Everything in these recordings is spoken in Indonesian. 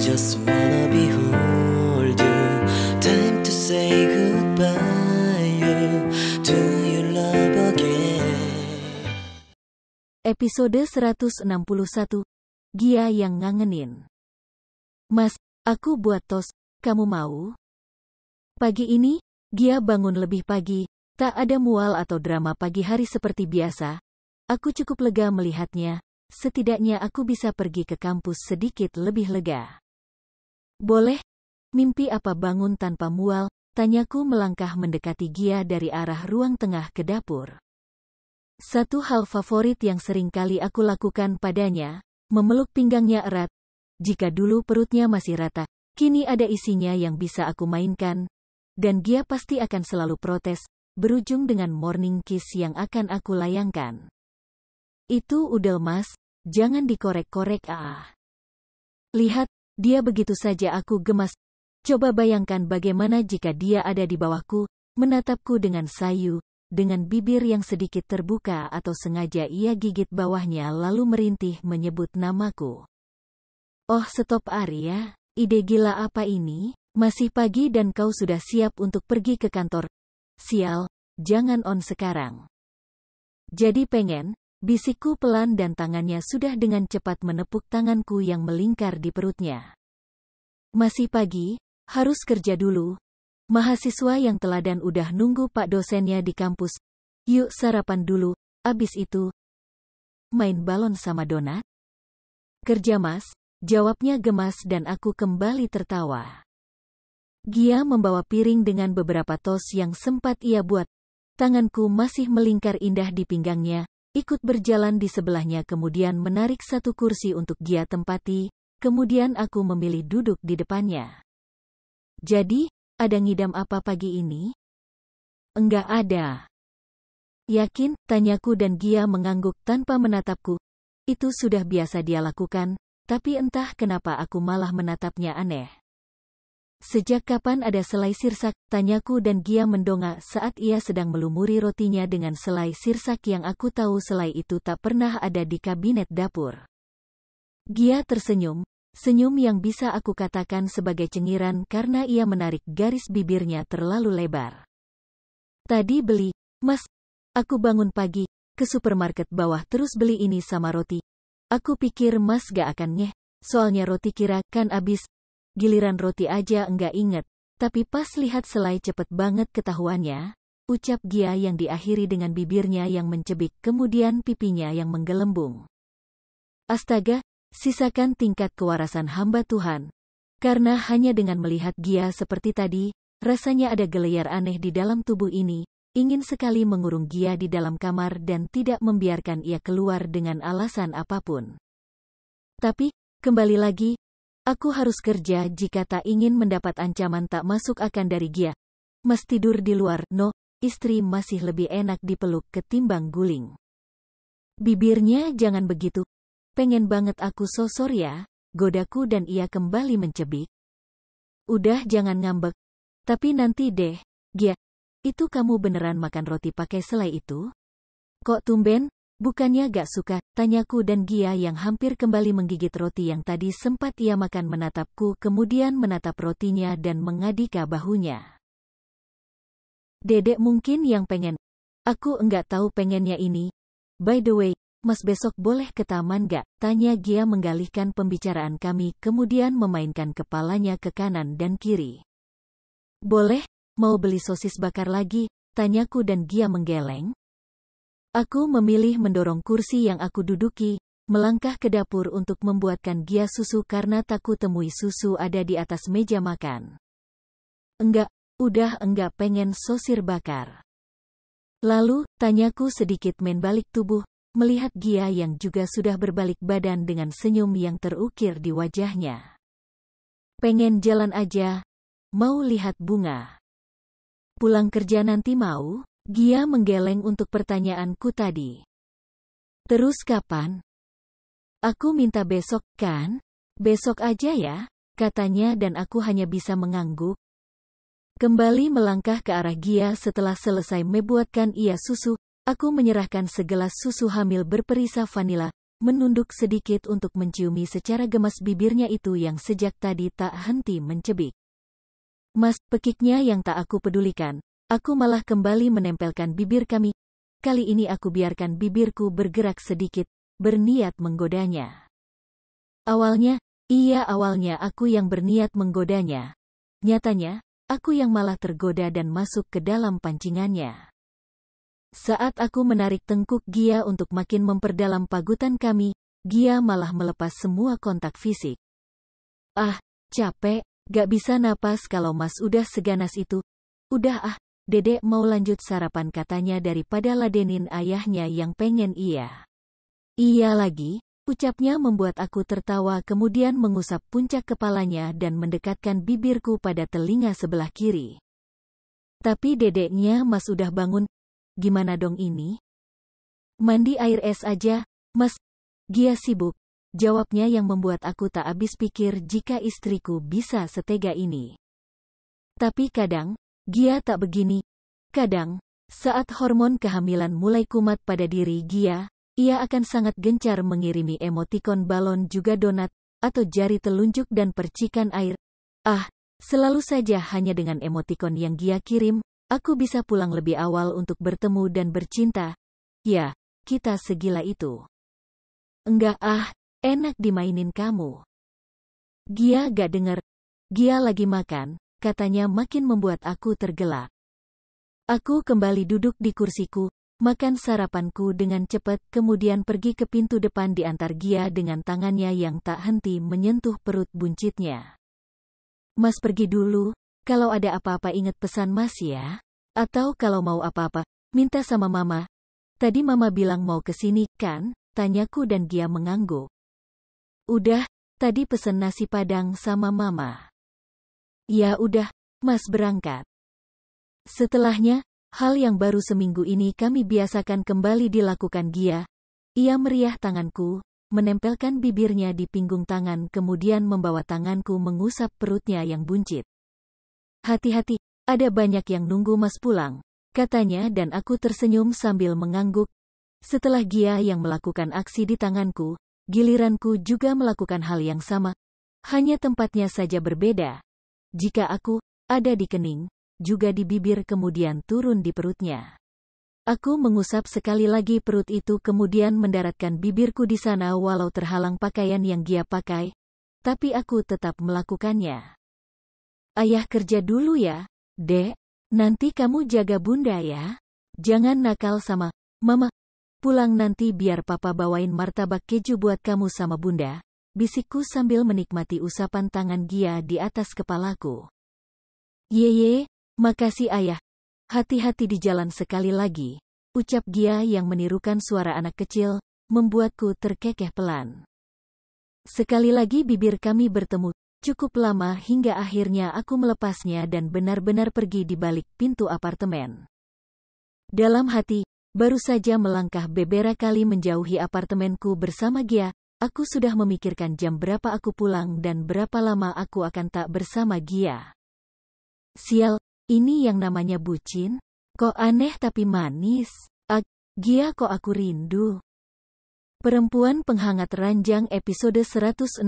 just wanna behold you. Time to say goodbye. You, do you love again? Episode 161. Gia yang ngangenin. Mas, aku buat tos, kamu mau? Pagi ini, Gia bangun lebih pagi, tak ada mual atau drama pagi hari seperti biasa. Aku cukup lega melihatnya, setidaknya aku bisa pergi ke kampus sedikit lebih lega. Boleh? Mimpi apa bangun tanpa mual? Tanyaku melangkah mendekati Gia dari arah ruang tengah ke dapur. Satu hal favorit yang sering kali aku lakukan padanya, memeluk pinggangnya erat. Jika dulu perutnya masih rata, kini ada isinya yang bisa aku mainkan. Dan Gia pasti akan selalu protes, berujung dengan morning kiss yang akan aku layangkan. Itu udel mas, jangan dikorek-korek Lihat, dia begitu saja aku gemas. Coba bayangkan bagaimana jika dia ada di bawahku, menatapku dengan sayu, dengan bibir yang sedikit terbuka atau sengaja ia gigit bawahnya lalu merintih menyebut namaku. Oh stop Arya, ide gila apa ini? Masih pagi dan kau sudah siap untuk pergi ke kantor. Sial, jangan on sekarang. Jadi pengen, bisikku pelan dan tangannya sudah dengan cepat menepuk tanganku yang melingkar di perutnya. Masih pagi, harus kerja dulu. Mahasiswa yang teladan udah nunggu pak dosennya di kampus. Yuk sarapan dulu, abis itu main balon sama donat? Kerja mas, jawabnya gemas dan aku kembali tertawa. Gia membawa piring dengan beberapa tos yang sempat ia buat. Tanganku masih melingkar indah di pinggangnya, ikut berjalan di sebelahnya kemudian menarik satu kursi untuk Gia tempati, kemudian aku memilih duduk di depannya. Jadi, ada ngidam apa pagi ini? Enggak ada. Yakin? Tanyaku dan Gia mengangguk tanpa menatapku. Itu sudah biasa dia lakukan, tapi entah kenapa aku malah menatapnya aneh. Sejak kapan ada selai sirsak? Tanyaku dan Gia mendongak saat ia sedang melumuri rotinya dengan selai sirsak yang aku tahu selai itu tak pernah ada di kabinet dapur. Gia tersenyum, senyum yang bisa aku katakan sebagai cengiran karena ia menarik garis bibirnya terlalu lebar. Tadi beli, mas, aku bangun pagi, ke supermarket bawah terus beli ini sama roti. Aku pikir mas gak akan ngeh, soalnya roti kira kan abis. Giliran roti aja enggak inget, tapi pas lihat selai cepet banget ketahuannya, ucap Gia yang diakhiri dengan bibirnya yang mencebik kemudian pipinya yang menggelembung. Astaga, sisakan tingkat kewarasan hamba Tuhan. Karena hanya dengan melihat Gia seperti tadi, rasanya ada geleyar aneh di dalam tubuh ini, ingin sekali mengurung Gia di dalam kamar dan tidak membiarkan ia keluar dengan alasan apapun. Tapi, kembali lagi, aku harus kerja jika tak ingin mendapat ancaman tak masuk akan dari Gia. Mas tidur di luar, no, istri masih lebih enak dipeluk ketimbang guling. Bibirnya jangan begitu. Pengen banget aku sosor ya, godaku dan ia kembali mencebik. Udah jangan ngambek. Tapi nanti deh, Gia, itu kamu beneran makan roti pakai selai itu? Kok tumben? Bukannya gak suka, tanyaku dan Gia yang hampir kembali menggigit roti yang tadi sempat ia makan menatapku kemudian menatap rotinya dan mengadika bahunya. Dedek mungkin yang pengen. Aku enggak tahu pengennya ini. By the way, mas besok boleh ke taman gak? Tanya Gia mengalihkan pembicaraan kami kemudian memainkan kepalanya ke kanan dan kiri. Boleh, mau beli sosis bakar lagi? Tanyaku dan Gia menggeleng. Aku memilih mendorong kursi yang aku duduki, melangkah ke dapur untuk membuatkan Gia susu karena tak kutemui susu ada di atas meja makan. Enggak, udah enggak pengen sosir bakar. Lalu, tanyaku sedikit membalik tubuh, melihat Gia yang juga sudah berbalik badan dengan senyum yang terukir di wajahnya. Pengen jalan aja, mau lihat bunga. Pulang kerja nanti mau? Gia menggeleng untuk pertanyaanku tadi. Terus kapan? Aku minta besok kan? Besok aja ya, katanya dan aku hanya bisa mengangguk. Kembali melangkah ke arah Gia setelah selesai membuatkan ia susu, aku menyerahkan segelas susu hamil berperisa vanila, menunduk sedikit untuk menciumi secara gemas bibirnya itu yang sejak tadi tak henti mencebik. Mas, pekiknya yang tak aku pedulikan. Aku malah kembali menempelkan bibir kami. Kali ini aku biarkan bibirku bergerak sedikit, berniat menggodanya. Awalnya aku yang berniat menggodanya. Nyatanya, aku yang malah tergoda dan masuk ke dalam pancingannya. Saat aku menarik tengkuk Gia untuk makin memperdalam pagutan kami, Gia malah melepas semua kontak fisik. Ah, capek, gak bisa napas kalau Mas udah seganas itu. Udah Dedek mau lanjut sarapan katanya daripada ladenin ayahnya yang pengen iya. Iya lagi, ucapnya membuat aku tertawa kemudian mengusap puncak kepalanya dan mendekatkan bibirku pada telinga sebelah kiri. Tapi dedeknya Mas udah bangun. Gimana dong ini? Mandi air es aja, Mas. Gia sibuk. Jawabnya yang membuat aku tak habis pikir jika istriku bisa setega ini. Tapi kadang, Gia tak begini. Kadang, saat hormon kehamilan mulai kumat pada diri Gia, ia akan sangat gencar mengirimi emotikon balon juga donat, atau jari telunjuk dan percikan air. Selalu saja hanya dengan emotikon yang Gia kirim, aku bisa pulang lebih awal untuk bertemu dan bercinta. Ya, kita segila itu. Enggak enak dimainin kamu. Gia gak denger. Gia lagi makan. Katanya makin membuat aku tergelak. Aku kembali duduk di kursiku, makan sarapanku dengan cepat kemudian pergi ke pintu depan diantar Gia dengan tangannya yang tak henti menyentuh perut buncitnya. Mas pergi dulu, kalau ada apa-apa ingat pesan Mas ya. Atau kalau mau apa-apa, minta sama Mama. Tadi Mama bilang mau kesini kan? Tanyaku dan Gia mengangguk. Udah, tadi pesen nasi Padang sama Mama. Ya udah, Mas berangkat. Setelahnya, hal yang baru seminggu ini kami biasakan kembali dilakukan Gia. Ia meriah tanganku, menempelkan bibirnya di pinggung tangan kemudian membawa tanganku mengusap perutnya yang buncit. Hati-hati, ada banyak yang nunggu Mas pulang, katanya dan aku tersenyum sambil mengangguk. Setelah Gia yang melakukan aksi di tanganku, giliranku juga melakukan hal yang sama. Hanya tempatnya saja berbeda. Jika aku ada di kening, juga di bibir kemudian turun di perutnya. Aku mengusap sekali lagi perut itu kemudian mendaratkan bibirku di sana walau terhalang pakaian yang Gia pakai. Tapi aku tetap melakukannya. Ayah kerja dulu ya, Dek. Nanti kamu jaga Bunda ya. Jangan nakal sama Mama. Pulang nanti biar Papa bawain martabak keju buat kamu sama Bunda. Bisikku sambil menikmati usapan tangan Gia di atas kepalaku. Yeye, makasih ayah. Hati-hati di jalan sekali lagi. Ucap Gia yang menirukan suara anak kecil, membuatku terkekeh pelan. Sekali lagi bibir kami bertemu, cukup lama hingga akhirnya aku melepasnya dan benar-benar pergi di balik pintu apartemen. Dalam hati, baru saja melangkah beberapa kali menjauhi apartemenku bersama Gia, aku sudah memikirkan jam berapa aku pulang dan berapa lama aku akan tak bersama Gia. Sial, ini yang namanya bucin? Kok aneh tapi manis? Gia kok aku rindu. Perempuan Penghangat Ranjang episode 162.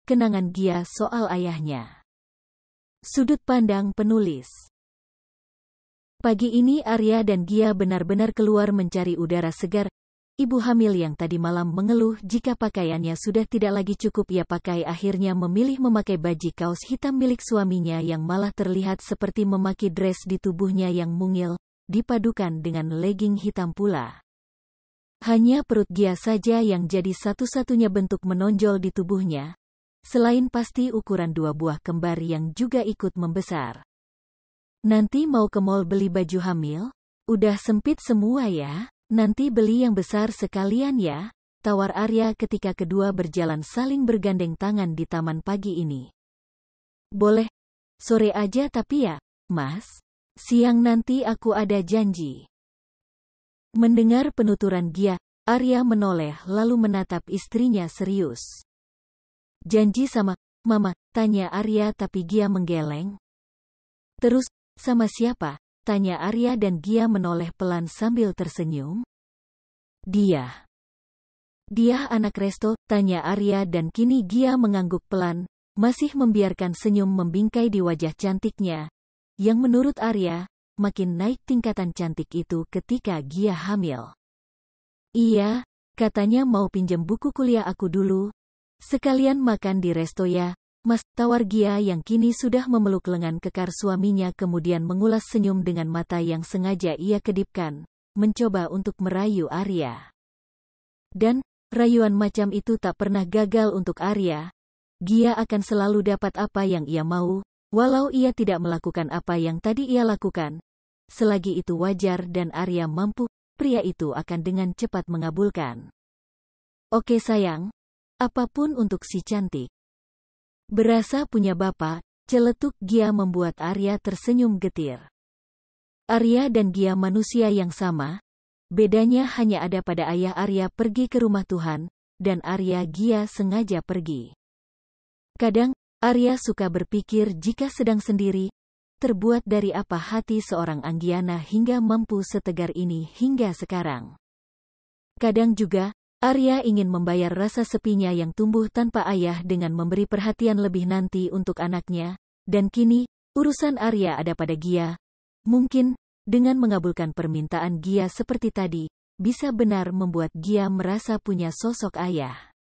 Kenangan Gia soal ayahnya. Sudut pandang penulis. Pagi ini Arya dan Gia benar-benar keluar mencari udara segar. Ibu hamil yang tadi malam mengeluh jika pakaiannya sudah tidak lagi cukup ia pakai akhirnya memilih memakai baju kaos hitam milik suaminya yang malah terlihat seperti memakai dress di tubuhnya yang mungil, dipadukan dengan legging hitam pula. Hanya perut Gia saja yang jadi satu-satunya bentuk menonjol di tubuhnya, selain pasti ukuran dua buah kembar yang juga ikut membesar. Nanti mau ke mall beli baju hamil? Udah sempit semua ya? Nanti beli yang besar sekalian ya, tawar Arya ketika kedua berjalan saling bergandeng tangan di taman pagi ini. Boleh, sore aja tapi ya, Mas. Siang nanti aku ada janji. Mendengar penuturan Gia, Arya menoleh lalu menatap istrinya serius. Janji sama Mama, tanya Arya tapi Gia menggeleng. Terus, sama siapa? Tanya Arya dan Gia menoleh pelan sambil tersenyum. Dia. Dia anak Resto, tanya Arya dan kini Gia mengangguk pelan, masih membiarkan senyum membingkai di wajah cantiknya, yang menurut Arya, makin naik tingkatan cantik itu ketika Gia hamil. Iya, katanya mau pinjam buku kuliah aku dulu. Sekalian makan di resto ya, Mas, tawar Gia yang kini sudah memeluk lengan kekar suaminya kemudian mengulas senyum dengan mata yang sengaja ia kedipkan, mencoba untuk merayu Arya. Dan, rayuan macam itu tak pernah gagal untuk Arya. Gia akan selalu dapat apa yang ia mau, walau ia tidak melakukan apa yang tadi ia lakukan. Selagi itu wajar dan Arya mampu, pria itu akan dengan cepat mengabulkan. Oke sayang, apapun untuk si cantik. Berasa punya bapak, celetuk Gia membuat Arya tersenyum getir. Arya dan Gia manusia yang sama, bedanya hanya ada pada ayah Arya pergi ke rumah Tuhan, dan Arya Gia sengaja pergi. Kadang, Arya suka berpikir jika sedang sendiri, terbuat dari apa hati seorang Anggiana hingga mampu setegar ini hingga sekarang. Kadang juga, Arya ingin membayar rasa sepinya yang tumbuh tanpa ayah dengan memberi perhatian lebih nanti untuk anaknya, dan kini, urusan Arya ada pada Gia. Mungkin, dengan mengabulkan permintaan Gia seperti tadi, bisa benar membuat Gia merasa punya sosok ayah.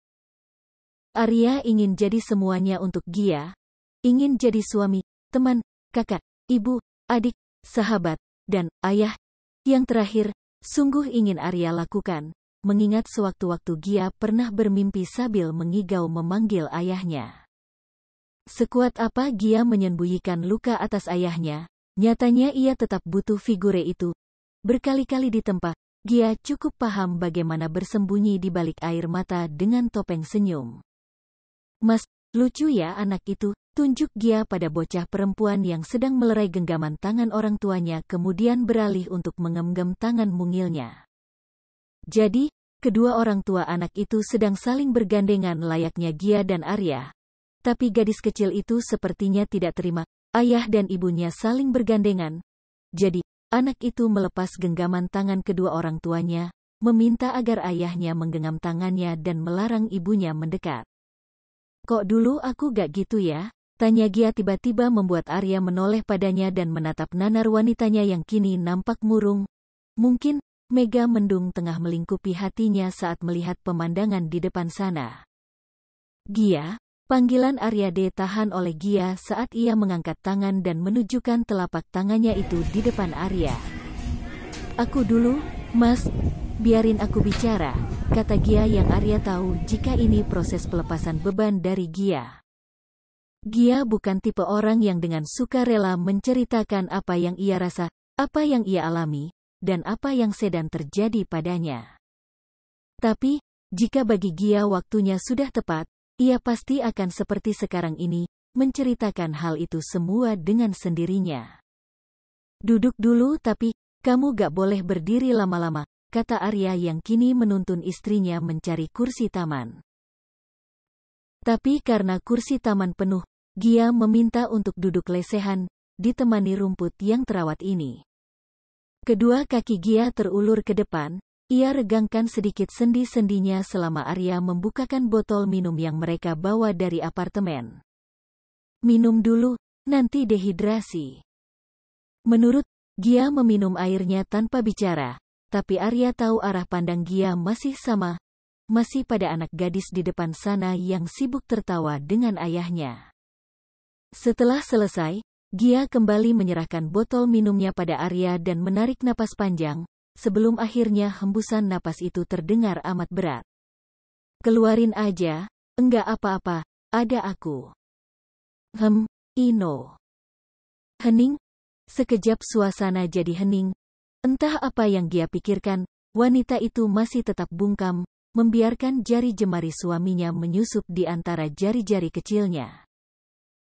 Arya ingin jadi semuanya untuk Gia, ingin jadi suami, teman, kakak, ibu, adik, sahabat, dan ayah. Yang terakhir, sungguh ingin Arya lakukan, mengingat sewaktu-waktu Gia pernah bermimpi sambil mengigau memanggil ayahnya. Sekuat apa Gia menyembunyikan luka atas ayahnya, nyatanya ia tetap butuh figure itu. Berkali-kali ditempa, Gia cukup paham bagaimana bersembunyi di balik air mata dengan topeng senyum. Mas, lucu ya anak itu, tunjuk Gia pada bocah perempuan yang sedang melerai genggaman tangan orang tuanya kemudian beralih untuk menggenggam tangan mungilnya. Jadi, kedua orang tua anak itu sedang saling bergandengan layaknya Gia dan Arya. Tapi gadis kecil itu sepertinya tidak terima. Ayah dan ibunya saling bergandengan. Jadi, anak itu melepas genggaman tangan kedua orang tuanya, meminta agar ayahnya menggenggam tangannya dan melarang ibunya mendekat. Kok dulu aku gak gitu ya? Tanya Gia tiba-tiba membuat Arya menoleh padanya dan menatap nanar wanitanya yang kini nampak murung. Mungkin, mega mendung tengah melingkupi hatinya saat melihat pemandangan di depan sana. Gia, panggilan Arya ditahan oleh Gia saat ia mengangkat tangan dan menunjukkan telapak tangannya itu di depan Arya. Aku dulu, Mas, biarin aku bicara, kata Gia yang Arya tahu jika ini proses pelepasan beban dari Gia. Gia bukan tipe orang yang dengan sukarela menceritakan apa yang ia rasa, apa yang ia alami, dan apa yang sedang terjadi padanya. Tapi, jika bagi Gia waktunya sudah tepat, ia pasti akan seperti sekarang ini, menceritakan hal itu semua dengan sendirinya. Duduk dulu tapi, kamu gak boleh berdiri lama-lama, kata Arya yang kini menuntun istrinya mencari kursi taman. Tapi karena kursi taman penuh, Gia meminta untuk duduk lesehan, ditemani rumput yang terawat ini. Kedua kaki Gia terulur ke depan, ia regangkan sedikit sendi-sendinya selama Arya membukakan botol minum yang mereka bawa dari apartemen. Minum dulu, nanti dehidrasi. Menurut Gia meminum airnya tanpa bicara, tapi Arya tahu arah pandang Gia masih sama, masih pada anak gadis di depan sana yang sibuk tertawa dengan ayahnya. Setelah selesai, Gia kembali menyerahkan botol minumnya pada Arya dan menarik napas panjang, sebelum akhirnya hembusan napas itu terdengar amat berat. Keluarin aja, enggak apa-apa, ada aku. Ino. Hening. Sekejap suasana jadi hening. Entah apa yang Gia pikirkan, wanita itu masih tetap bungkam, membiarkan jari jemari suaminya menyusup di antara jari-jari kecilnya.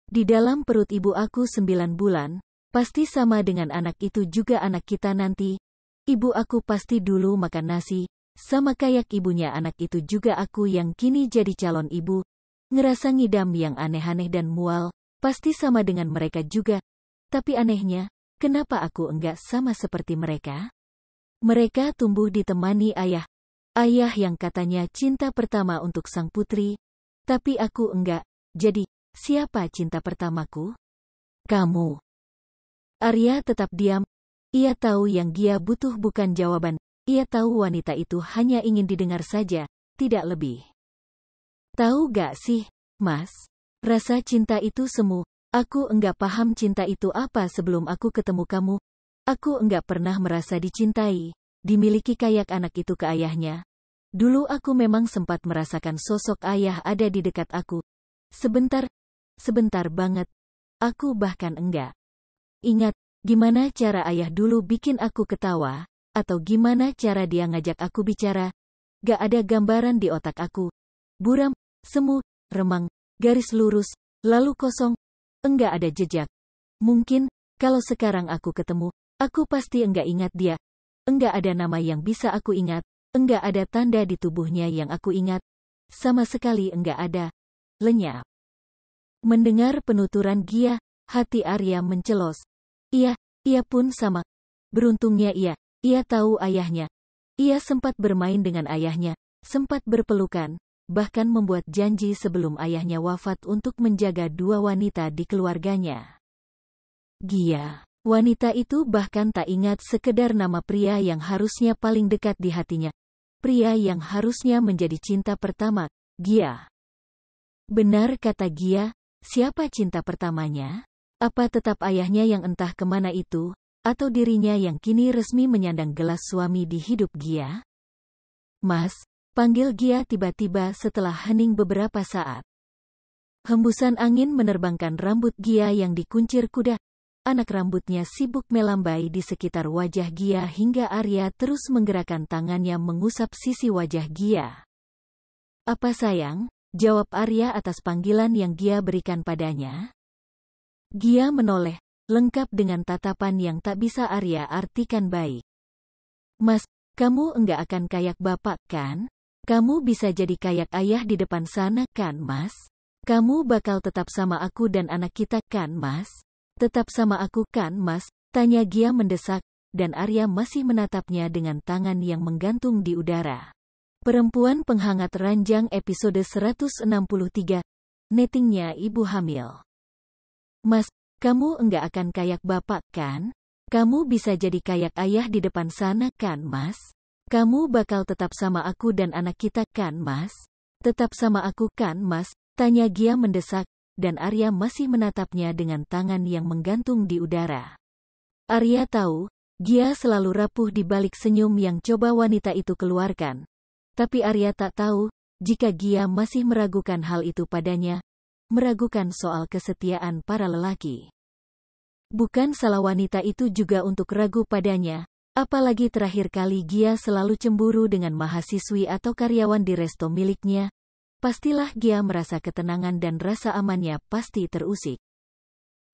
Di dalam perut ibu aku 9 bulan, pasti sama dengan anak itu juga anak kita nanti. Ibu aku pasti dulu makan nasi, sama kayak ibunya anak itu juga aku yang kini jadi calon ibu. Ngerasa ngidam yang aneh-aneh dan mual, pasti sama dengan mereka juga. Tapi anehnya, kenapa aku enggak sama seperti mereka? Mereka tumbuh ditemani ayah. ayah yang katanya cinta pertama untuk sang putri, tapi aku enggak. Jadi, siapa cinta pertamaku? Kamu. Arya tetap diam. Ia tahu yang Gia butuh bukan jawaban. Ia tahu wanita itu hanya ingin didengar saja, tidak lebih. Tahu gak sih, Mas? Rasa cinta itu semu. Aku enggak paham cinta itu apa sebelum aku ketemu kamu. Aku enggak pernah merasa dicintai, dimiliki kayak anak itu ke ayahnya. Dulu aku memang sempat merasakan sosok ayah ada di dekat aku. Sebentar banget. Aku bahkan enggak ingat gimana cara ayah dulu bikin aku ketawa, atau gimana cara dia ngajak aku bicara. Gak ada gambaran di otak aku. Buram, semu, remang, garis lurus, lalu kosong. Enggak ada jejak. Mungkin, kalau sekarang aku ketemu, aku pasti enggak ingat dia. Enggak ada nama yang bisa aku ingat. Enggak ada tanda di tubuhnya yang aku ingat. Sama sekali enggak ada. Lenyap. Mendengar penuturan Gia, hati Arya mencelos. Ia pun sama. Beruntungnya ia tahu ayahnya. Ia sempat bermain dengan ayahnya, sempat berpelukan, bahkan membuat janji sebelum ayahnya wafat untuk menjaga dua wanita di keluarganya. Gia, wanita itu bahkan tak ingat sekedar nama pria yang harusnya paling dekat di hatinya. Pria yang harusnya menjadi cinta pertama, Gia. Benar kata Gia, siapa cinta pertamanya? Apa tetap ayahnya yang entah kemana itu, atau dirinya yang kini resmi menyandang gelas suami di hidup Gia? Mas, panggil Gia tiba-tiba setelah hening beberapa saat. Hembusan angin menerbangkan rambut Gia yang dikuncir kuda. Anak rambutnya sibuk melambai di sekitar wajah Gia hingga Arya terus menggerakkan tangannya mengusap sisi wajah Gia. Apa sayang? Jawab Arya atas panggilan yang Gia berikan padanya. Gia menoleh, lengkap dengan tatapan yang tak bisa Arya artikan baik. Mas, kamu enggak akan kayak bapak kan? Kamu bisa jadi kayak ayah di depan sana kan Mas? Kamu bakal tetap sama aku dan anak kita kan Mas? Tetap sama aku kan Mas? Tanya Gia mendesak, dan Arya masih menatapnya dengan tangan yang menggantung di udara. Perempuan penghangat ranjang episode 163. Nettingnya ibu hamil. Mas, kamu enggak akan kayak bapak kan? Kamu bisa jadi kayak ayah di depan sana kan Mas? Kamu bakal tetap sama aku dan anak kita kan Mas? Tetap sama aku kan Mas? Tanya Gia mendesak, dan Arya masih menatapnya dengan tangan yang menggantung di udara. Arya tahu, Gia selalu rapuh di balik senyum yang coba wanita itu keluarkan. Tapi Arya tak tahu, jika Gia masih meragukan hal itu padanya, meragukan soal kesetiaan para lelaki. Bukan salah wanita itu juga untuk ragu padanya. Apalagi terakhir kali Gia selalu cemburu dengan mahasiswi atau karyawan di resto miliknya. Pastilah Gia merasa ketenangan dan rasa amannya pasti terusik.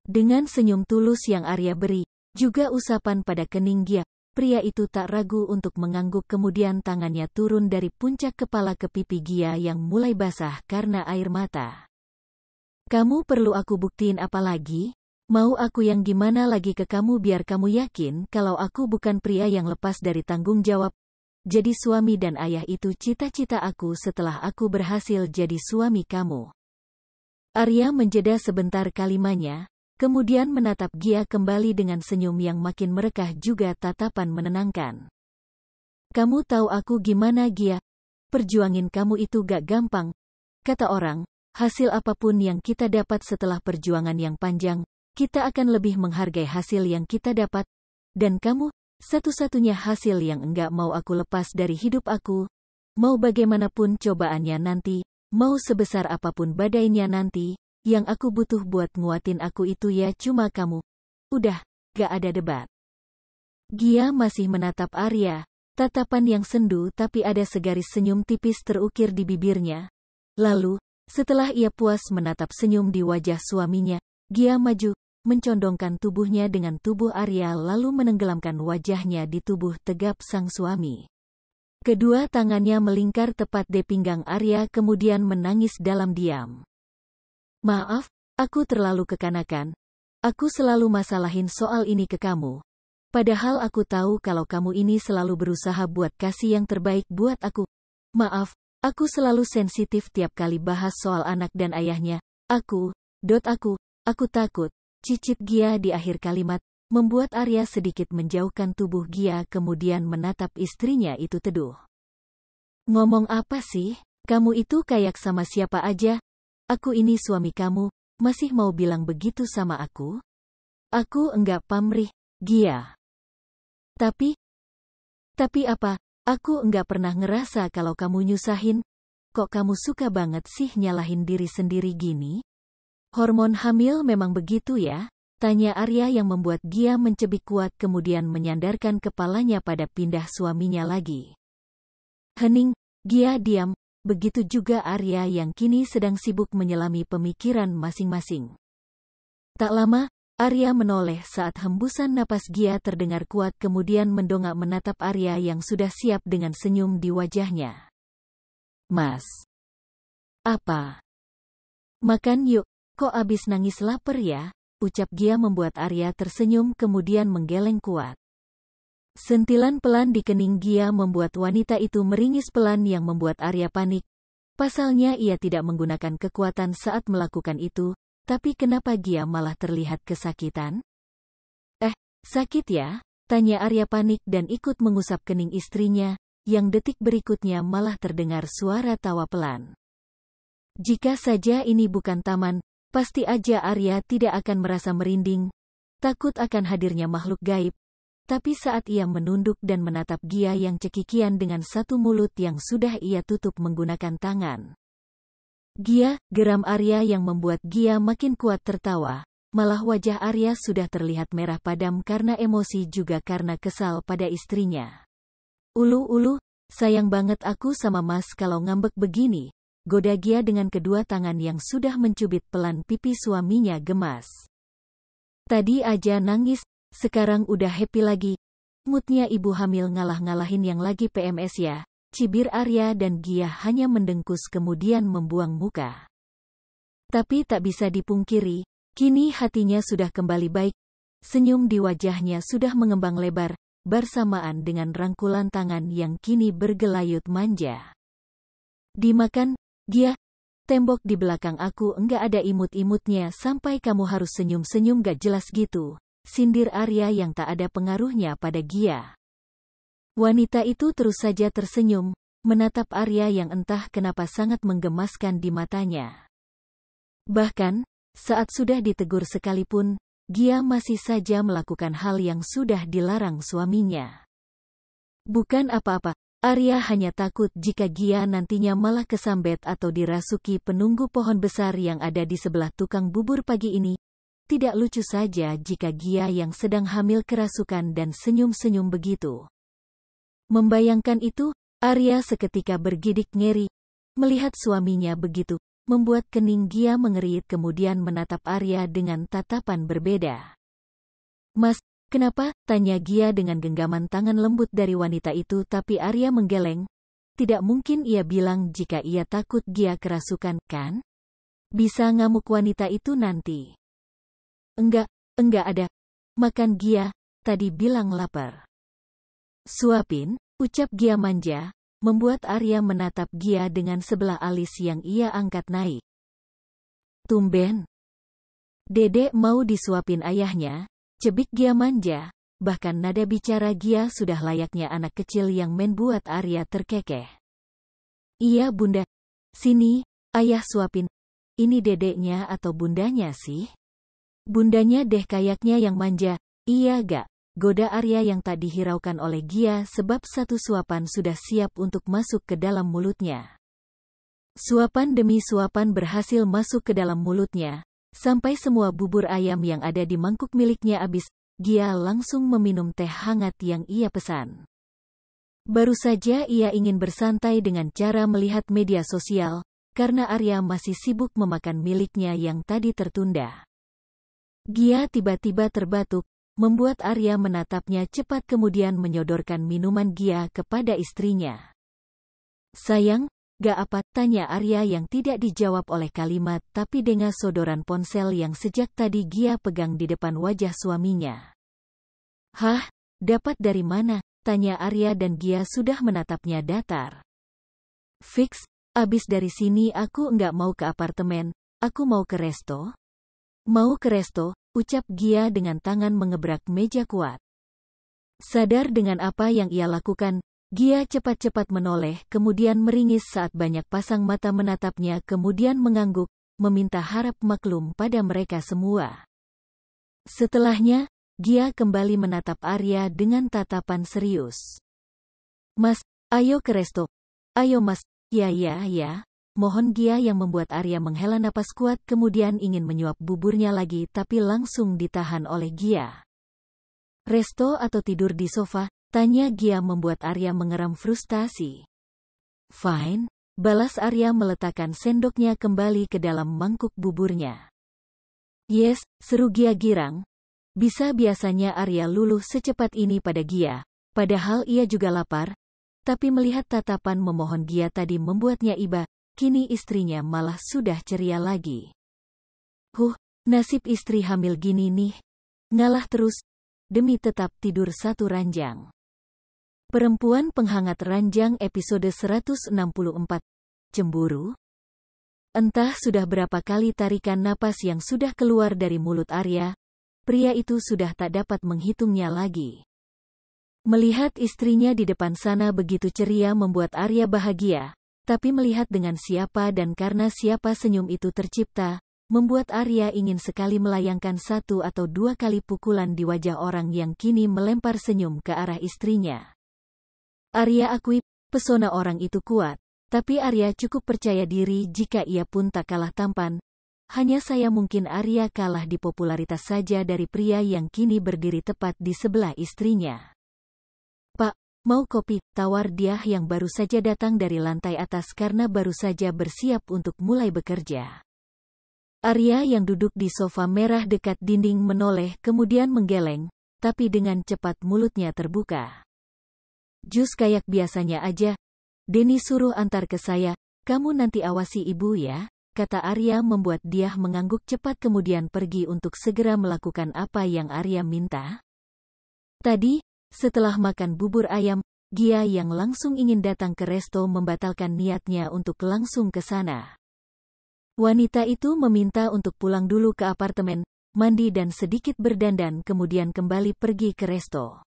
Dengan senyum tulus yang Arya beri, juga usapan pada kening Gia, pria itu tak ragu untuk mengangguk kemudian tangannya turun dari puncak kepala ke pipi Gia yang mulai basah karena air mata. Kamu perlu aku buktiin apa lagi? Mau aku yang gimana lagi ke kamu biar kamu yakin kalau aku bukan pria yang lepas dari tanggung jawab. Jadi suami dan ayah itu cita-cita aku setelah aku berhasil jadi suami kamu. Arya menjeda sebentar kalimatnya, kemudian menatap Gia kembali dengan senyum yang makin merekah juga tatapan menenangkan. Kamu tahu aku gimana Gia? Perjuangin kamu itu gak gampang. Kata orang, hasil apapun yang kita dapat setelah perjuangan yang panjang, kita akan lebih menghargai hasil yang kita dapat, dan kamu, satu-satunya hasil yang enggak mau aku lepas dari hidup aku. Mau bagaimanapun cobaannya nanti, mau sebesar apapun badainya nanti, yang aku butuh buat nguatin aku itu ya cuma kamu. Udah, gak ada debat. Gia masih menatap Arya, tatapan yang sendu tapi ada segaris senyum tipis terukir di bibirnya. Lalu, setelah ia puas menatap senyum di wajah suaminya, Gia maju, mencondongkan tubuhnya dengan tubuh Arya lalu menenggelamkan wajahnya di tubuh tegap sang suami. Kedua tangannya melingkar tepat di pinggang Arya kemudian menangis dalam diam. Maaf, aku terlalu kekanakan. Aku selalu masalahin soal ini ke kamu. Padahal aku tahu kalau kamu ini selalu berusaha buat kasih yang terbaik buat aku. Maaf, aku selalu sensitif tiap kali bahas soal anak dan ayahnya. Aku takut. Cicit Gia di akhir kalimat, membuat Arya sedikit menjauhkan tubuh Gia kemudian menatap istrinya itu teduh. Ngomong apa sih? Kamu itu kayak sama siapa aja? Aku ini suami kamu, masih mau bilang begitu sama aku? Aku enggak pamrih, Gia. Tapi apa? Aku enggak pernah ngerasa kalau kamu nyusahin. Kok kamu suka banget sih nyalahin diri sendiri gini? Hormon hamil memang begitu ya? Tanya Arya yang membuat Gia mencebik kuat kemudian menyandarkan kepalanya pada pindah suaminya lagi. Hening, Gia diam, begitu juga Arya yang kini sedang sibuk menyelami pemikiran masing-masing. Tak lama, Arya menoleh saat hembusan napas Gia terdengar kuat kemudian mendongak menatap Arya yang sudah siap dengan senyum di wajahnya. Mas. Apa? Makan yuk, kok abis nangis lapar ya? Ucap Gia membuat Arya tersenyum kemudian menggeleng kuat. Sentilan pelan di kening Gia membuat wanita itu meringis pelan yang membuat Arya panik. Pasalnya ia tidak menggunakan kekuatan saat melakukan itu. Tapi kenapa Gia malah terlihat kesakitan? Sakit ya? Tanya Arya panik dan ikut mengusap kening istrinya, yang detik berikutnya malah terdengar suara tawa pelan. Jika saja ini bukan taman, pasti aja Arya tidak akan merasa merinding, takut akan hadirnya makhluk gaib. Tapi saat ia menunduk dan menatap Gia yang cekikian dengan satu mulut yang sudah ia tutup menggunakan tangan. Gia, geram Arya yang membuat Gia makin kuat tertawa, malah wajah Arya sudah terlihat merah padam karena emosi juga karena kesal pada istrinya. Ulu, sayang banget aku sama Mas kalau ngambek begini, goda Gia dengan kedua tangan yang sudah mencubit pelan pipi suaminya gemas. Tadi aja nangis, sekarang udah happy lagi. Moodnya ibu hamil ngalah-ngalahin yang lagi PMS ya. Cibir Arya dan Gia hanya mendengkus kemudian membuang muka. Tapi tak bisa dipungkiri, kini hatinya sudah kembali baik. Senyum di wajahnya sudah mengembang lebar, bersamaan dengan rangkulan tangan yang kini bergelayut manja. Dimakan, Gia. Tembok di belakang aku enggak ada imut-imutnya sampai kamu harus senyum-senyum gak jelas gitu. Sindir Arya yang tak ada pengaruhnya pada Gia. Wanita itu terus saja tersenyum, menatap Arya yang entah kenapa sangat menggemaskan di matanya. Bahkan, saat sudah ditegur sekalipun, Gia masih saja melakukan hal yang sudah dilarang suaminya. Bukan apa-apa, Arya hanya takut jika Gia nantinya malah kesambet atau dirasuki penunggu pohon besar yang ada di sebelah tukang bubur pagi ini. Tidak lucu saja jika Gia yang sedang hamil kerasukan dan senyum-senyum begitu. Membayangkan itu, Arya seketika bergidik ngeri. Melihat suaminya begitu, membuat kening Gia mengerit kemudian menatap Arya dengan tatapan berbeda. Mas, kenapa? Tanya Gia dengan genggaman tangan lembut dari wanita itu tapi Arya menggeleng. Tidak mungkin ia bilang jika ia takut Gia kerasukan, kan? Bisa ngamuk wanita itu nanti. Enggak ada. Makan Gia, tadi bilang lapar. Suapin, ucap Gia manja, membuat Arya menatap Gia dengan sebelah alis yang ia angkat naik. Tumben. Dedek mau disuapin ayahnya, cebik Gia manja, bahkan nada bicara Gia sudah layaknya anak kecil yang main buat Arya terkekeh. Iya bunda, sini, ayah suapin. Ini dedeknya atau bundanya sih? Bundanya deh kayaknya yang manja, iya gak? Goda Arya yang tak dihiraukan oleh Gia sebab satu suapan sudah siap untuk masuk ke dalam mulutnya. Suapan demi suapan berhasil masuk ke dalam mulutnya, sampai semua bubur ayam yang ada di mangkuk miliknya habis, Gia langsung meminum teh hangat yang ia pesan. Baru saja ia ingin bersantai dengan cara melihat media sosial, karena Arya masih sibuk memakan miliknya yang tadi tertunda. Gia tiba-tiba terbatuk, membuat Arya menatapnya cepat kemudian menyodorkan minuman Gia kepada istrinya. Sayang, gak apa? Tanya Arya yang tidak dijawab oleh kalimat tapi dengan sodoran ponsel yang sejak tadi Gia pegang di depan wajah suaminya. Hah? Dapat dari mana? Tanya Arya dan Gia sudah menatapnya datar. Fix, abis dari sini aku nggak mau ke apartemen, aku mau ke resto. Mau ke resto, ucap Gia dengan tangan mengebrak meja kuat. Sadar dengan apa yang ia lakukan, Gia cepat-cepat menoleh kemudian meringis saat banyak pasang mata menatapnya kemudian mengangguk, meminta harap maklum pada mereka semua. Setelahnya, Gia kembali menatap Arya dengan tatapan serius. Mas, ayo ke resto. Ayo mas, ya. Mohon Gia yang membuat Arya menghela napas kuat kemudian ingin menyuap buburnya lagi tapi langsung ditahan oleh Gia. Resto atau tidur di sofa? Tanya Gia membuat Arya mengeram frustasi. Fine, balas Arya meletakkan sendoknya kembali ke dalam mangkuk buburnya. Yes, seru Gia girang. Biasanya Arya luluh secepat ini pada Gia, padahal ia juga lapar. Tapi melihat tatapan memohon Gia tadi membuatnya iba, kini istrinya malah sudah ceria lagi. Nasib istri hamil gini nih. Ngalah terus, demi tetap tidur satu ranjang. Perempuan penghangat ranjang episode 164. Cemburu? Entah sudah berapa kali tarikan napas yang sudah keluar dari mulut Arya, pria itu sudah tak dapat menghitungnya lagi. Melihat istrinya di depan sana begitu ceria membuat Arya bahagia, tapi melihat dengan siapa dan karena siapa senyum itu tercipta, membuat Arya ingin sekali melayangkan 1 atau 2 kali pukulan di wajah orang yang kini melempar senyum ke arah istrinya. Arya akui, pesona orang itu kuat, tapi Arya cukup percaya diri jika ia pun tak kalah tampan. Hanya saya mungkin Arya kalah di popularitas saja dari pria yang kini berdiri tepat di sebelah istrinya. Pak, mau kopi? Tawar dia yang baru saja datang dari lantai atas karena baru saja bersiap untuk mulai bekerja. Arya yang duduk di sofa merah dekat dinding menoleh kemudian menggeleng, tapi dengan cepat mulutnya terbuka. Jus kayak biasanya aja. Denny suruh antar ke saya, kamu nanti awasi ibu ya, kata Arya membuat dia mengangguk cepat kemudian pergi untuk segera melakukan apa yang Arya minta. Tadi, setelah makan bubur ayam, Gia yang langsung ingin datang ke resto membatalkan niatnya untuk langsung ke sana. Wanita itu meminta untuk pulang dulu ke apartemen, mandi dan sedikit berdandan kemudian kembali pergi ke resto.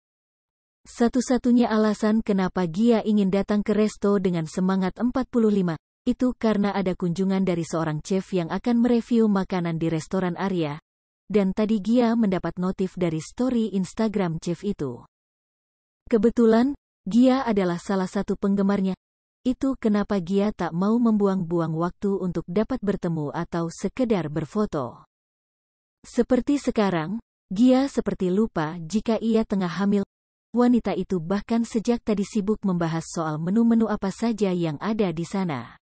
Satu-satunya alasan kenapa Gia ingin datang ke resto dengan semangat 45, itu karena ada kunjungan dari seorang chef yang akan mereview makanan di restoran Arya. Dan tadi Gia mendapat notif dari story Instagram chef itu. Kebetulan, Gia adalah salah satu penggemarnya. Itu kenapa Gia tak mau membuang-buang waktu untuk dapat bertemu atau sekedar berfoto. Seperti sekarang, Gia seperti lupa jika ia tengah hamil. Wanita itu bahkan sejak tadi sibuk membahas soal menu-menu apa saja yang ada di sana.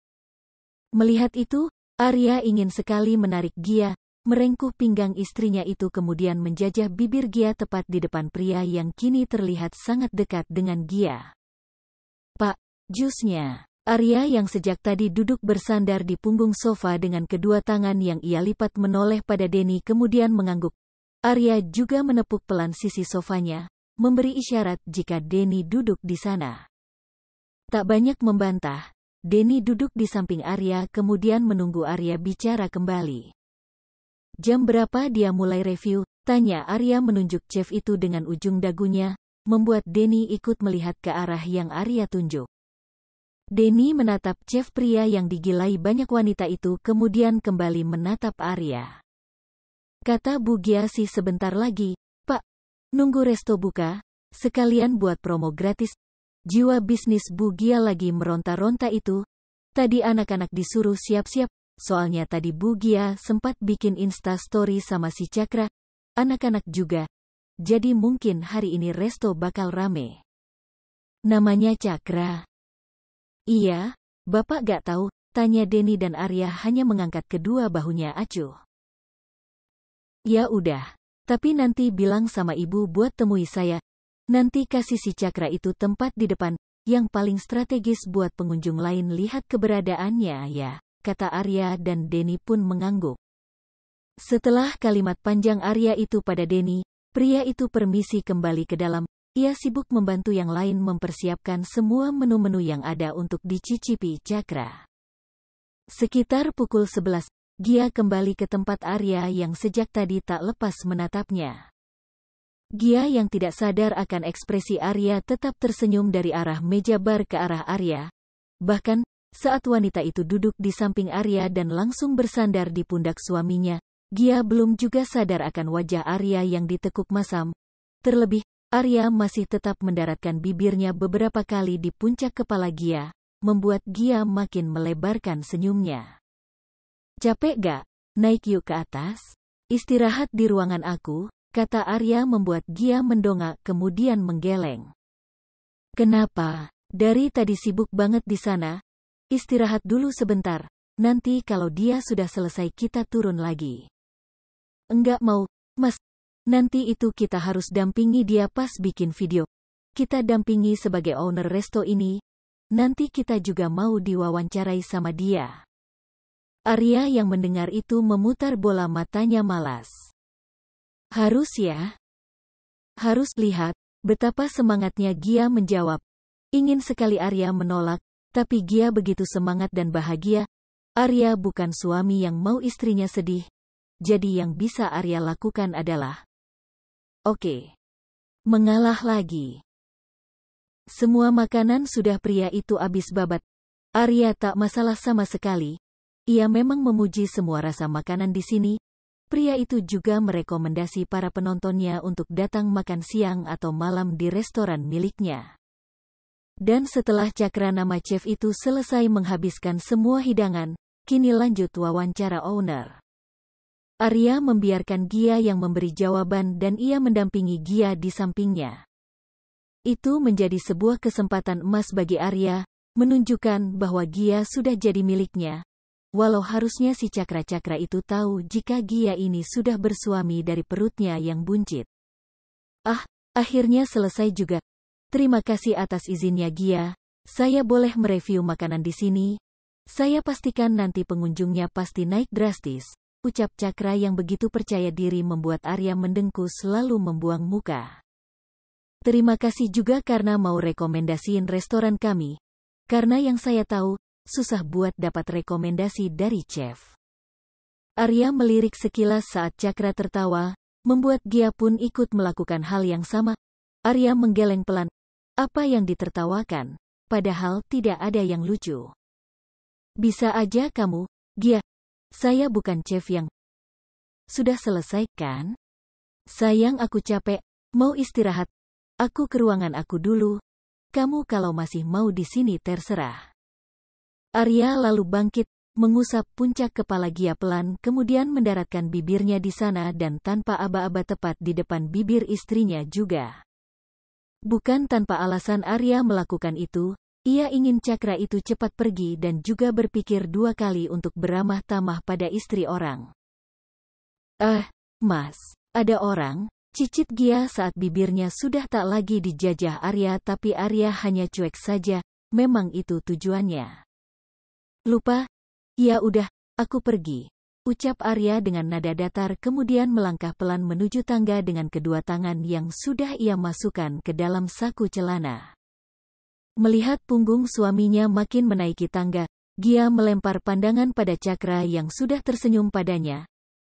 Melihat itu, Arya ingin sekali menarik Gia, merengkuh pinggang istrinya itu kemudian menjajah bibir Gia tepat di depan pria yang kini terlihat sangat dekat dengan Gia. Pak, jusnya. Arya yang sejak tadi duduk bersandar di punggung sofa dengan kedua tangan yang ia lipat menoleh pada Denny kemudian mengangguk. Arya juga menepuk pelan sisi sofanya, memberi isyarat jika Denny duduk di sana. Tak banyak membantah, Denny duduk di samping Arya kemudian menunggu Arya bicara kembali. Jam berapa dia mulai review? Tanya Arya menunjuk chef itu dengan ujung dagunya, membuat Denny ikut melihat ke arah yang Arya tunjuk. Denny menatap chef pria yang digilai banyak wanita itu kemudian kembali menatap Arya. Kata Bu Giasi sebentar lagi, Pak, nunggu resto buka, sekalian buat promo gratis. Jiwa bisnis Bu Gia lagi meronta-ronta itu. Tadi anak-anak disuruh siap-siap, soalnya tadi Bu Gia sempat bikin Insta story sama si Cakra, anak-anak juga. Jadi mungkin hari ini resto bakal rame. Namanya Cakra. Iya, Bapak gak tahu, tanya Denny dan Arya hanya mengangkat kedua bahunya acuh. Ya udah, tapi nanti bilang sama ibu buat temui saya. Nanti kasih si Cakra itu tempat di depan, yang paling strategis buat pengunjung lain lihat keberadaannya ya, kata Arya dan Denny pun mengangguk. Setelah kalimat panjang Arya itu pada Denny, pria itu permisi kembali ke dalam. ia sibuk membantu yang lain mempersiapkan semua menu-menu yang ada untuk dicicipi Cakra. Sekitar pukul 11, Gia kembali ke tempat Arya yang sejak tadi tak lepas menatapnya. Gia yang tidak sadar akan ekspresi Arya tetap tersenyum dari arah meja bar ke arah Arya. Bahkan, saat wanita itu duduk di samping Arya dan langsung bersandar di pundak suaminya, Gia belum juga sadar akan wajah Arya yang ditekuk masam. Terlebih, Arya masih tetap mendaratkan bibirnya beberapa kali di puncak kepala Gia, membuat Gia makin melebarkan senyumnya. Capek gak? Naik yuk ke atas. Istirahat di ruangan aku, kata Arya membuat Gia mendongak kemudian menggeleng. Kenapa? Dari tadi sibuk banget di sana. Istirahat dulu sebentar, nanti kalau dia sudah selesai kita turun lagi. Enggak mau, Mas. Nanti itu kita harus dampingi dia pas bikin video. Kita dampingi sebagai owner resto ini. Nanti kita juga mau diwawancarai sama dia. Arya yang mendengar itu memutar bola matanya malas. Harus ya? Harus lihat betapa semangatnya Gia menjawab. Ingin sekali Arya menolak, tapi Gia begitu semangat dan bahagia. Arya bukan suami yang mau istrinya sedih. Jadi yang bisa Arya lakukan adalah oke. Mengalah lagi. Semua makanan sudah pria itu habis babat. Arya tak masalah sama sekali. Ia memang memuji semua rasa makanan di sini. Pria itu juga merekomendasi para penontonnya untuk datang makan siang atau malam di restoran miliknya. Dan setelah Cakra nama chef itu selesai menghabiskan semua hidangan, kini lanjut wawancara owner. Arya membiarkan Gia yang memberi jawaban dan ia mendampingi Gia di sampingnya. Itu menjadi sebuah kesempatan emas bagi Arya, menunjukkan bahwa Gia sudah jadi miliknya. Walau harusnya si Cakra-Cakra itu tahu jika Gia ini sudah bersuami dari perutnya yang buncit. Akhirnya selesai juga. Terima kasih atas izinnya Gia. Saya boleh mereview makanan di sini. Saya pastikan nanti pengunjungnya pasti naik drastis. Ucap Cakra yang begitu percaya diri membuat Arya mendengkus lalu membuang muka. Terima kasih juga karena mau rekomendasiin restoran kami. Karena yang saya tahu, susah buat dapat rekomendasi dari chef. Arya melirik sekilas saat Cakra tertawa, membuat Gia pun ikut melakukan hal yang sama. Arya menggeleng pelan. Apa yang ditertawakan? Padahal tidak ada yang lucu. Bisa aja kamu, Gia. Saya bukan chef yang... Sudah selesai kan? Sayang aku capek, mau istirahat. Aku ke ruangan aku dulu. Kamu kalau masih mau di sini terserah. Arya lalu bangkit, mengusap puncak kepala Gia pelan kemudian mendaratkan bibirnya di sana dan tanpa aba-aba tepat di depan bibir istrinya juga. Bukan tanpa alasan Arya melakukan itu, ia ingin Cakra itu cepat pergi dan juga berpikir dua kali untuk beramah tamah pada istri orang. Mas, ada orang, cicit Gia saat bibirnya sudah tak lagi dijajah Arya tapi Arya hanya cuek saja, memang itu tujuannya. Lupa? Ya udah, aku pergi. Ucap Arya dengan nada datar kemudian melangkah pelan menuju tangga dengan kedua tangan yang sudah ia masukkan ke dalam saku celana. Melihat punggung suaminya makin menaiki tangga, Gia melempar pandangan pada Cakra yang sudah tersenyum padanya.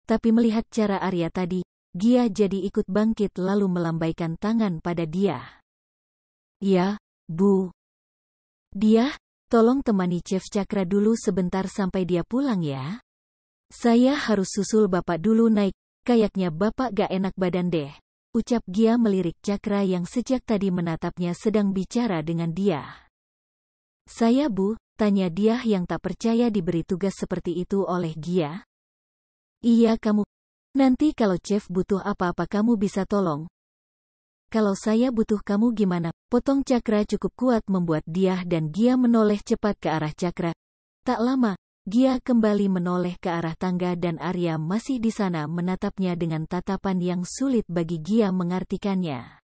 Tapi melihat cara Arya tadi, Gia jadi ikut bangkit lalu melambaikan tangan pada dia. Ya, Bu. Dia, tolong temani Chef Cakra dulu sebentar sampai dia pulang ya. Saya harus susul Bapak dulu naik, kayaknya Bapak gak enak badan deh. Ucap Gia melirik Cakra yang sejak tadi menatapnya sedang bicara dengan dia. Saya Bu, tanya dia yang tak percaya diberi tugas seperti itu oleh Gia. Iya kamu. Nanti kalau Chef butuh apa-apa kamu bisa tolong. Kalau saya butuh kamu gimana? Potong Cakra cukup kuat membuat dia dan Gia menoleh cepat ke arah Cakra. Tak lama, Gia kembali menoleh ke arah tangga dan Arya masih di sana menatapnya dengan tatapan yang sulit bagi Gia mengartikannya.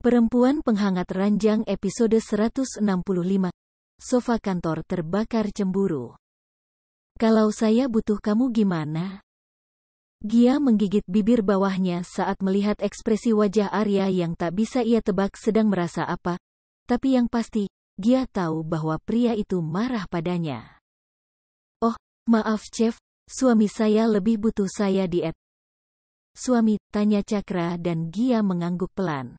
Perempuan Penghangat Ranjang episode 165. Sofa kantor terbakar cemburu. Kalau saya butuh kamu gimana? Gia menggigit bibir bawahnya saat melihat ekspresi wajah Arya yang tak bisa ia tebak sedang merasa apa. Tapi yang pasti, Gia tahu bahwa pria itu marah padanya. "Oh, maaf Chef, suami saya lebih butuh saya diet." "Suami?" tanya Cakra dan Gia mengangguk pelan.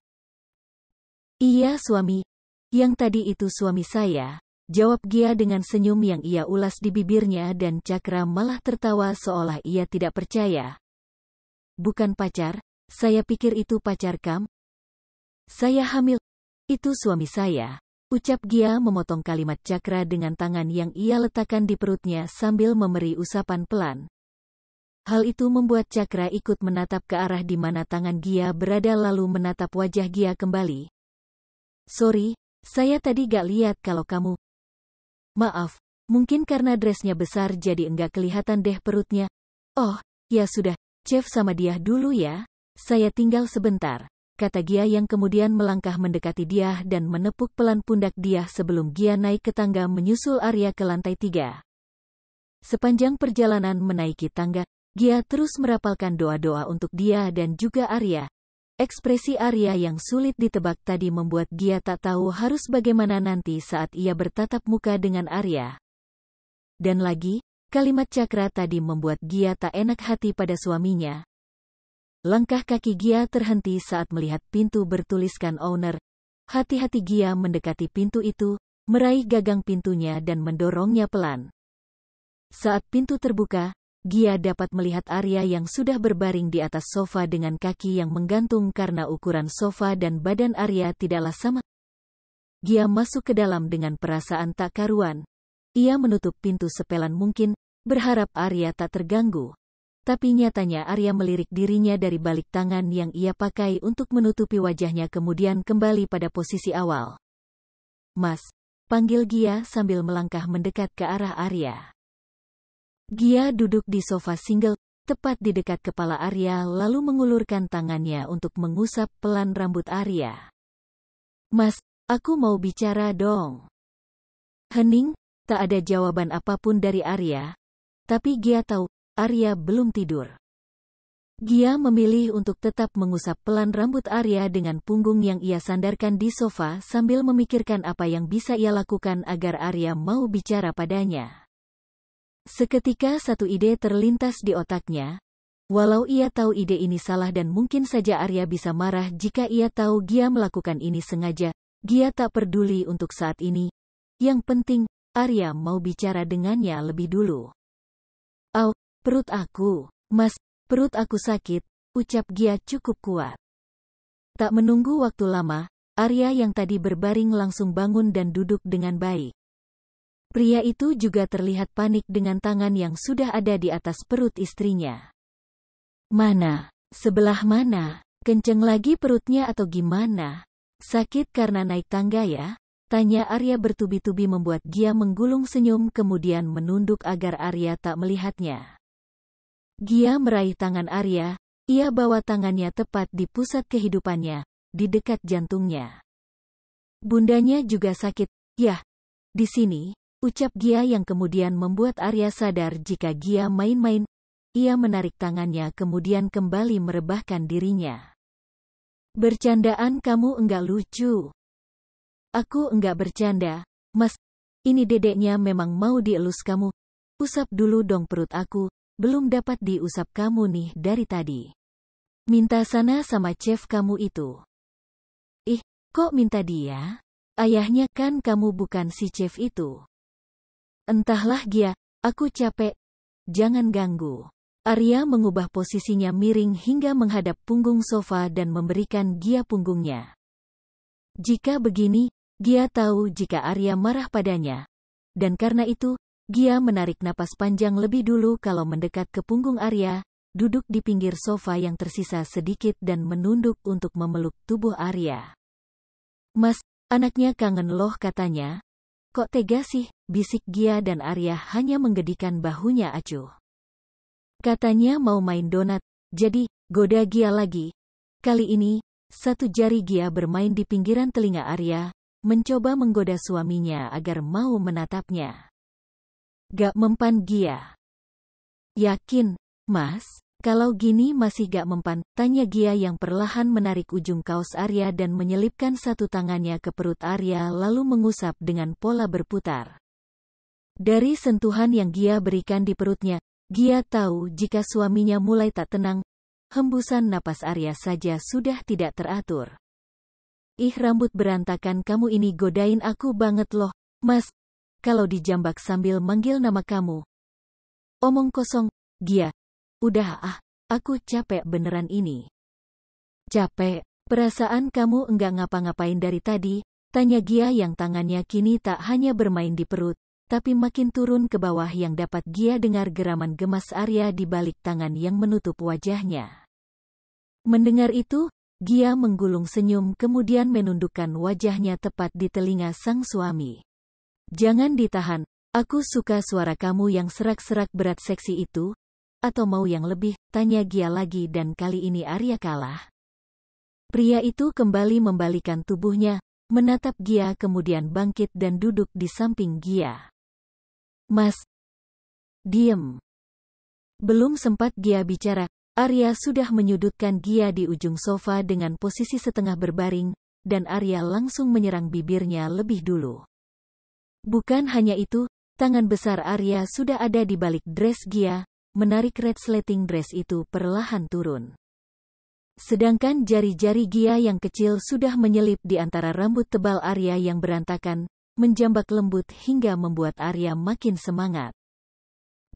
"Iya suami. Yang tadi itu suami saya," jawab Gia dengan senyum yang ia ulas di bibirnya dan Cakra malah tertawa seolah ia tidak percaya. "Bukan pacar, saya pikir itu pacar Kam. Saya hamil. Itu suami saya," ucap Gia memotong kalimat Cakra dengan tangan yang ia letakkan di perutnya sambil memberi usapan pelan. Hal itu membuat Cakra ikut menatap ke arah di mana tangan Gia berada lalu menatap wajah Gia kembali. "Sorry, saya tadi gak lihat kalau kamu..." "Maaf, mungkin karena dressnya besar jadi enggak kelihatan deh perutnya." "Oh, ya sudah, Chef sama dia dulu ya. Saya tinggal sebentar," kata Gia yang kemudian melangkah mendekati dia dan menepuk pelan pundak dia sebelum Gia naik ke tangga menyusul Arya ke lantai 3. Sepanjang perjalanan menaiki tangga, Gia terus merapalkan doa-doa untuk dia dan juga Arya. Ekspresi Arya yang sulit ditebak tadi membuat Gia tak tahu harus bagaimana nanti saat ia bertatap muka dengan Arya. Dan lagi, kalimat Cakra tadi membuat Gia tak enak hati pada suaminya. Langkah kaki Gia terhenti saat melihat pintu bertuliskan owner. Hati-hati Gia mendekati pintu itu, meraih gagang pintunya dan mendorongnya pelan. Saat pintu terbuka, Gia dapat melihat Arya yang sudah berbaring di atas sofa dengan kaki yang menggantung karena ukuran sofa dan badan Arya tidaklah sama. Gia masuk ke dalam dengan perasaan tak karuan. Ia menutup pintu sepelan mungkin, berharap Arya tak terganggu. Tapi nyatanya Arya melirik dirinya dari balik tangan yang ia pakai untuk menutupi wajahnya kemudian kembali pada posisi awal. "Mas," panggil Gia sambil melangkah mendekat ke arah Arya. Gia duduk di sofa single, tepat di dekat kepala Arya lalu mengulurkan tangannya untuk mengusap pelan rambut Arya. "Mas, aku mau bicara dong." Hening, tak ada jawaban apapun dari Arya. Tapi Gia tahu, Arya belum tidur. Gia memilih untuk tetap mengusap pelan rambut Arya dengan punggung yang ia sandarkan di sofa sambil memikirkan apa yang bisa ia lakukan agar Arya mau bicara padanya. Seketika satu ide terlintas di otaknya. Walau ia tahu ide ini salah dan mungkin saja Arya bisa marah jika ia tahu Gia melakukan ini sengaja, Gia tak peduli untuk saat ini. Yang penting, Arya mau bicara dengannya lebih dulu. "Au, perut aku. Mas, perut aku sakit," ucap Gia cukup kuat. Tak menunggu waktu lama, Arya yang tadi berbaring langsung bangun dan duduk dengan baik. Pria itu juga terlihat panik dengan tangan yang sudah ada di atas perut istrinya. "Mana? Sebelah mana? Kenceng lagi perutnya atau gimana? Sakit karena naik tangga ya?" tanya Arya bertubi-tubi membuat Gia menggulung senyum kemudian menunduk agar Arya tak melihatnya. Gia meraih tangan Arya, ia bawa tangannya tepat di pusat kehidupannya, di dekat jantungnya. "Bundanya juga sakit, yah, di sini," ucap Gia yang kemudian membuat Arya sadar jika Gia main-main. Ia menarik tangannya kemudian kembali merebahkan dirinya. "Bercandaan kamu enggak lucu." "Aku enggak bercanda, Mas. Ini dedeknya memang mau dielus kamu. Usap dulu dong perut aku, belum dapat diusap kamu nih dari tadi. Minta sana sama chef kamu itu." "Ih, kok minta dia? Ayahnya kan kamu bukan si chef itu." "Entahlah Gia, aku capek. Jangan ganggu." Arya mengubah posisinya miring hingga menghadap punggung sofa dan memberikan Gia punggungnya. Jika begini, Gia tahu jika Arya marah padanya. Dan karena itu, Gia menarik napas panjang lebih dulu kalau mendekat ke punggung Arya, duduk di pinggir sofa yang tersisa sedikit dan menunduk untuk memeluk tubuh Arya. "Mas, anaknya kangen loh," katanya. "Kok tega sih?" bisik Gia dan Arya hanya menggedikan bahunya acuh. Katanya mau main donat, jadi, goda Gia lagi. Kali ini, satu jari Gia bermain di pinggiran telinga Arya, mencoba menggoda suaminya agar mau menatapnya. "Gak mempan Gia." "Yakin, Mas?" Kalau gini masih gak mempan, tanya Gia yang perlahan menarik ujung kaos Arya dan menyelipkan satu tangannya ke perut Arya lalu mengusap dengan pola berputar. Dari sentuhan yang Gia berikan di perutnya, Gia tahu jika suaminya mulai tak tenang, hembusan napas Arya saja sudah tidak teratur. Ih rambut berantakan kamu ini godain aku banget loh, Mas. Kalau dijambak sambil manggil nama kamu. Omong kosong, Gia. Udah aku capek beneran ini. Capek? Perasaan kamu enggak ngapa-ngapain dari tadi? Tanya Gia yang tangannya kini tak hanya bermain di perut, tapi makin turun ke bawah yang dapat Gia dengar geraman gemas Arya di balik tangan yang menutup wajahnya. Mendengar itu, Gia menggulung senyum kemudian menundukkan wajahnya tepat di telinga sang suami. Jangan ditahan, aku suka suara kamu yang serak-serak berat seksi itu. Atau mau yang lebih, tanya Gia lagi dan kali ini Arya kalah. Pria itu kembali membalikan tubuhnya, menatap Gia kemudian bangkit dan duduk di samping Gia. Mas. Diem. Belum sempat Gia bicara, Arya sudah menyudutkan Gia di ujung sofa dengan posisi setengah berbaring, dan Arya langsung menyerang bibirnya lebih dulu. Bukan hanya itu, tangan besar Arya sudah ada di balik dress Gia, menarik resleting dress itu perlahan turun. Sedangkan jari-jari Gia yang kecil sudah menyelip di antara rambut tebal Arya yang berantakan, menjambak lembut hingga membuat Arya makin semangat.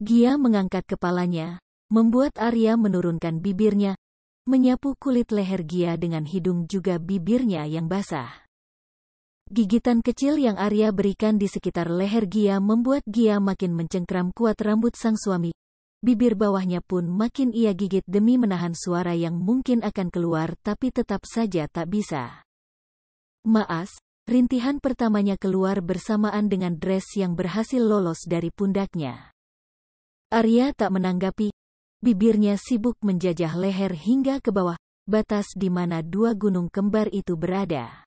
Gia mengangkat kepalanya, membuat Arya menurunkan bibirnya, menyapu kulit leher Gia dengan hidung juga bibirnya yang basah. Gigitan kecil yang Arya berikan di sekitar leher Gia membuat Gia makin mencengkram kuat rambut sang suami. Bibir bawahnya pun makin ia gigit demi menahan suara yang mungkin akan keluar tapi tetap saja tak bisa. Maas, rintihan pertamanya keluar bersamaan dengan dress yang berhasil lolos dari pundaknya. Arya tak menanggapi, bibirnya sibuk menjajah leher hingga ke bawah, batas di mana dua gunung kembar itu berada.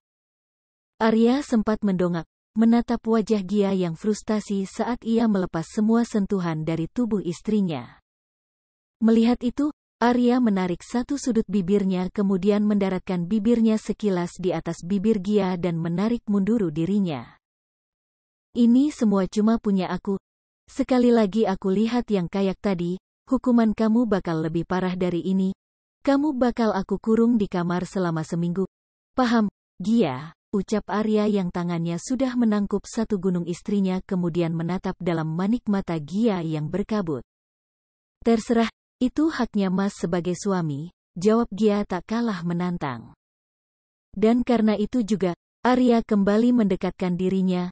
Arya sempat mendongak, menatap wajah Gia yang frustasi saat ia melepas semua sentuhan dari tubuh istrinya. Melihat itu, Arya menarik satu sudut bibirnya kemudian mendaratkan bibirnya sekilas di atas bibir Gia dan menarik mundur dirinya. Ini semua cuma punya aku. Sekali lagi aku lihat yang kayak tadi, hukuman kamu bakal lebih parah dari ini. Kamu bakal aku kurung di kamar selama seminggu. Paham, Gia? Ucap Arya yang tangannya sudah menangkup satu gunung istrinya kemudian menatap dalam manik mata Gia yang berkabut. Terserah, itu haknya Mas sebagai suami, jawab Gia tak kalah menantang. Dan karena itu juga, Arya kembali mendekatkan dirinya,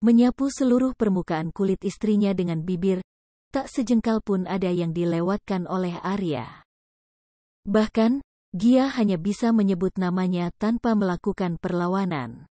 menyapu seluruh permukaan kulit istrinya dengan bibir, tak sejengkal pun ada yang dilewatkan oleh Arya. Bahkan, Gia hanya bisa menyebut namanya tanpa melakukan perlawanan.